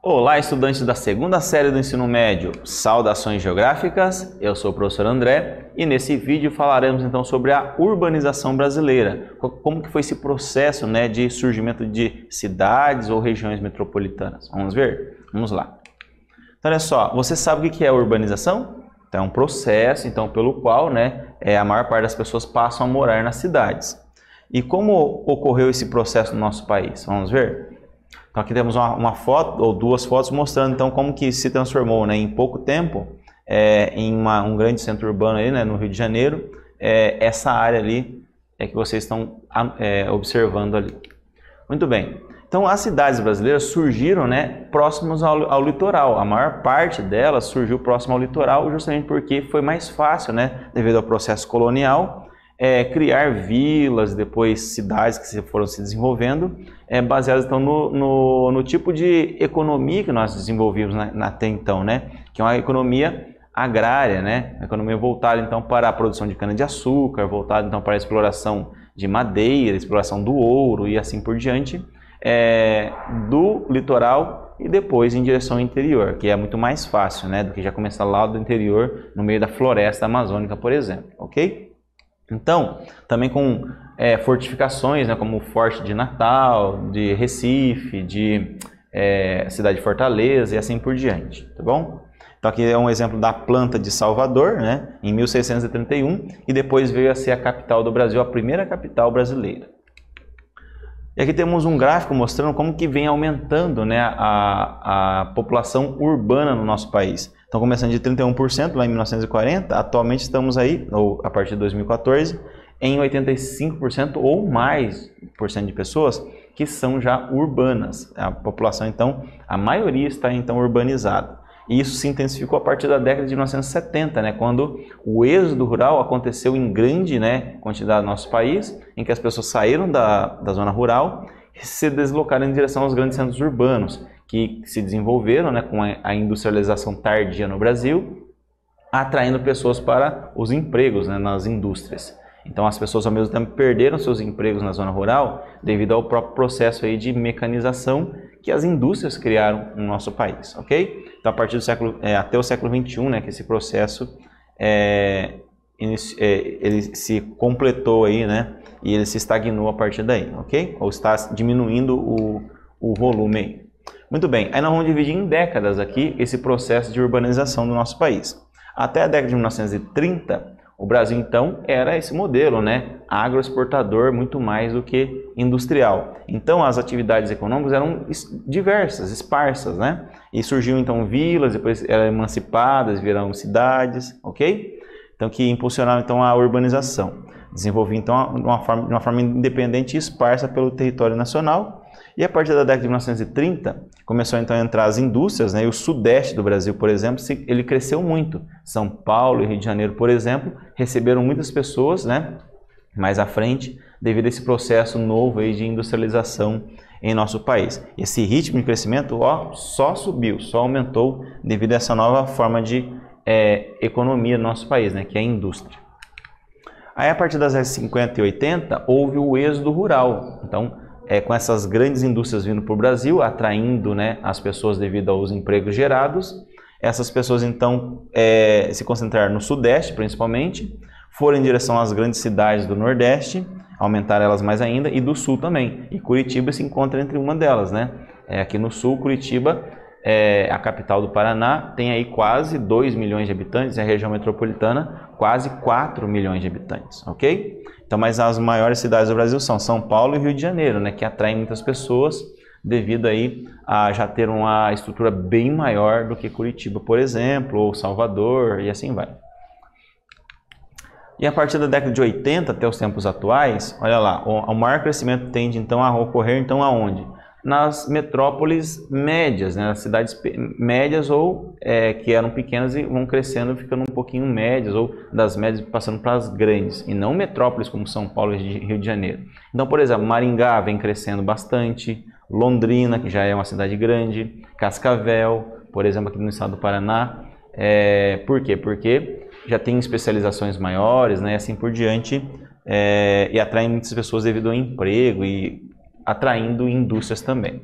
Olá, estudantes da segunda série do ensino médio, saudações geográficas, eu sou o professor André e nesse vídeo falaremos então sobre a urbanização brasileira, como que foi esse processo de surgimento de cidades ou regiões metropolitanas. Vamos ver? Vamos lá. Então olha só, você sabe o que é a urbanização? Então, é um processo pelo qual a maior parte das pessoas passam a morar nas cidades. E como ocorreu esse processo no nosso país? Vamos ver? Então aqui temos uma foto ou duas fotos mostrando então como que se transformou em pouco tempo em um grande centro urbano aí, no Rio de Janeiro, essa área ali que vocês estão observando ali. Muito bem. Então as cidades brasileiras surgiram próximas ao litoral. A maior parte delas surgiu próximo ao litoral justamente porque foi mais fácil, devido ao processo colonial, criar vilas, depois cidades que foram se desenvolvendo, baseadas então no tipo de economia que nós desenvolvimos até então, que é uma economia agrária, uma economia voltada então para a produção de cana-de-açúcar, voltada então para a exploração de madeira, exploração do ouro e assim por diante, do litoral e depois em direção ao interior, que é muito mais fácil, do que já começar lá do interior, no meio da floresta amazônica, por exemplo, ok? Então, também com fortificações, como o Forte de Natal, de Recife, de cidade de Fortaleza e assim por diante, tá bom? Então aqui é um exemplo da planta de Salvador, em 1631, e depois veio a ser a capital do Brasil, a primeira capital brasileira. E aqui temos um gráfico mostrando como que vem aumentando a população urbana no nosso país. Então, começando de 31% lá em 1940, atualmente estamos aí, ou a partir de 2014, em 85% ou mais por cento de pessoas que são já urbanas. A população, então, a maioria está então urbanizada. E isso se intensificou a partir da década de 1970, quando o êxodo rural aconteceu em grande quantidade no nosso país, em que as pessoas saíram da zona rural e se deslocaram em direção aos grandes centros urbanos, que se desenvolveram com a industrialização tardia no Brasil, atraindo pessoas para os empregos nas indústrias. Então as pessoas ao mesmo tempo perderam seus empregos na zona rural devido ao próprio processo aí de mecanização que as indústrias criaram no nosso país, ok? Então a partir do século, até o século XXI, que esse processo ele se completou aí, e ele se estagnou a partir daí, ok? Ou está diminuindo o volume aí. Muito bem, aí nós vamos dividir em décadas aqui esse processo de urbanização do nosso país. Até a década de 1930, o Brasil então era esse modelo, agroexportador muito mais do que industrial. Então as atividades econômicas eram diversas, esparsas, E surgiam então vilas, depois eram emancipadas, viraram cidades, ok? Então que impulsionaram então a urbanização. Desenvolvia então de uma forma independente e esparsa pelo território nacional. E a partir da década de 1930, começou então a entrar as indústrias, e o sudeste do Brasil, por exemplo, ele cresceu muito. São Paulo e Rio de Janeiro, por exemplo, receberam muitas pessoas, mais à frente, devido a esse processo novo aí de industrialização em nosso país. Esse ritmo de crescimento só subiu, só aumentou devido a essa nova forma de economia no nosso país, que é a indústria. Aí, a partir das décadas de 50 e 80, houve o êxodo rural. Então, com essas grandes indústrias vindo para o Brasil, atraindo as pessoas devido aos empregos gerados, essas pessoas então se concentraram no Sudeste principalmente, foram em direção às grandes cidades do Nordeste, aumentaram elas mais ainda, e do Sul também. E Curitiba se encontra entre uma delas, aqui no Sul, Curitiba, a capital do Paraná, tem aí quase 2 milhões de habitantes, e a região metropolitana quase 4 milhões de habitantes, ok? Então, mas as maiores cidades do Brasil são São Paulo e Rio de Janeiro, que atraem muitas pessoas devido aí a já ter uma estrutura bem maior do que Curitiba, por exemplo, ou Salvador, e assim vai. E a partir da década de 80 até os tempos atuais, olha lá, o maior crescimento tende então a ocorrer então aonde? Nas metrópoles médias, nas cidades médias ou que eram pequenas e vão crescendo, ficando um pouquinho médias, ou das médias passando para as grandes, e não metrópoles como São Paulo e Rio de Janeiro. Então, por exemplo, Maringá vem crescendo bastante, Londrina, que já é uma cidade grande, Cascavel, por exemplo, aqui no estado do Paraná. Por quê? Porque já tem especializações maiores, e assim por diante, e atraem muitas pessoas devido ao emprego e atraindo indústrias também.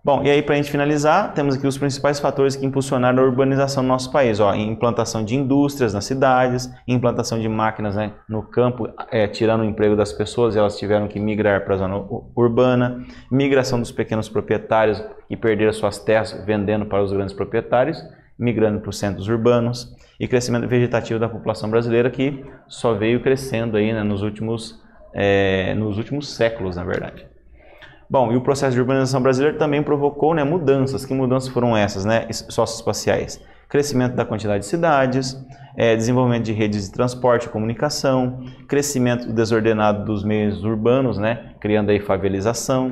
Bom, e aí para a gente finalizar, temos aqui os principais fatores que impulsionaram a urbanização do nosso país. Ó, implantação de indústrias nas cidades, implantação de máquinas, né, no campo, tirando o emprego das pessoas, elas tiveram que migrar para a zona urbana, migração dos pequenos proprietários que perderam suas terras vendendo para os grandes proprietários, migrando para os centros urbanos, e crescimento vegetativo da população brasileira que só veio crescendo aí, né, nos últimos séculos, na verdade. Bom, e o processo de urbanização brasileira também provocou, né, mudanças. Que mudanças foram essas, né, socioespaciais? Crescimento da quantidade de cidades, desenvolvimento de redes de transporte e comunicação, crescimento desordenado dos meios urbanos, né, criando aí favelização,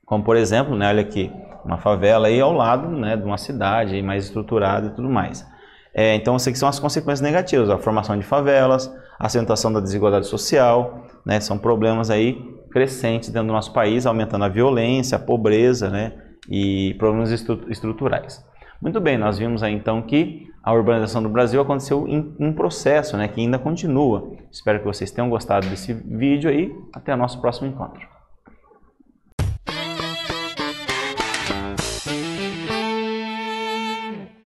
como por exemplo, né, olha aqui, uma favela aí ao lado, né, de uma cidade aí mais estruturada e tudo mais. Então, essas aqui são as consequências negativas, a formação de favelas, a acentuação da desigualdade social, né, são problemas aí crescentes dentro do nosso país, aumentando a violência, a pobreza, né, e problemas estruturais. Muito bem, nós vimos aí então que a urbanização do Brasil aconteceu em um processo, né, que ainda continua. Espero que vocês tenham gostado desse vídeo aí. Até o nosso próximo encontro.